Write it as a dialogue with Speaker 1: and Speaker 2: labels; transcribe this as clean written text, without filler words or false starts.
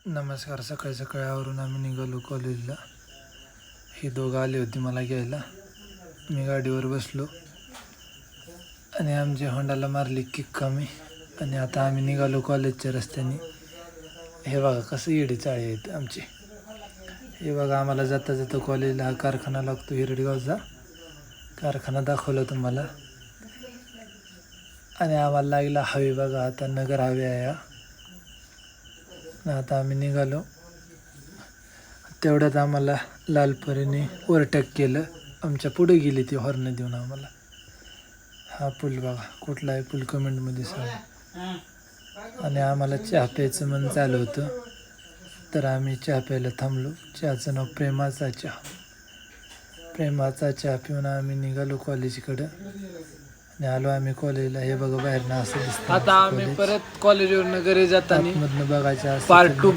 Speaker 1: नमस्कार. सकाळी सकाळी आवरून आम्ही निघालो कॉलेजला. ही दोघं आली होती मला घ्यायला. मी गाडीवर बसलो आणि आमच्या होंडाला मारली किक कमी आणि आता आम्ही निघालो कॉलेजच्या रस्त्याने. हे बघा कसं येडी चाळी आहेत आमची. हे बघा आम्हाला जाता जाता कॉलेजला हा कारखाना लागतो, हिरडगावचा कारखाना दाखवला तुम्हाला. आणि आम्हाला लागला हवे बघा, आता नगर हवे आहे हा. आता आम्ही निघालो. तेवढ्यात आम्हाला लालपरीने ओव्हरटेक केलं. आमच्या पुढे गेली ती हॉर्न देऊन आम्हाला. हा पूल बघा कुठला आहे पूल कमेंटमध्ये सांगा. आणि आम्हाला चहा प्यायचं मन चालू होतं तर आम्ही चहा प्यायला थांबलो. चहाचं नाव प्रेमाचा चहा. प्रेमाचा चहा पिऊन आम्ही निघालो कॉलेजकडं आणि आलो आम्ही कॉलेजला. हे बघा बाहेरनं असं दिसतं. आता आम्ही परत कॉलेजवरनं घरी जाताना मधनं बघायचं पार्ट 2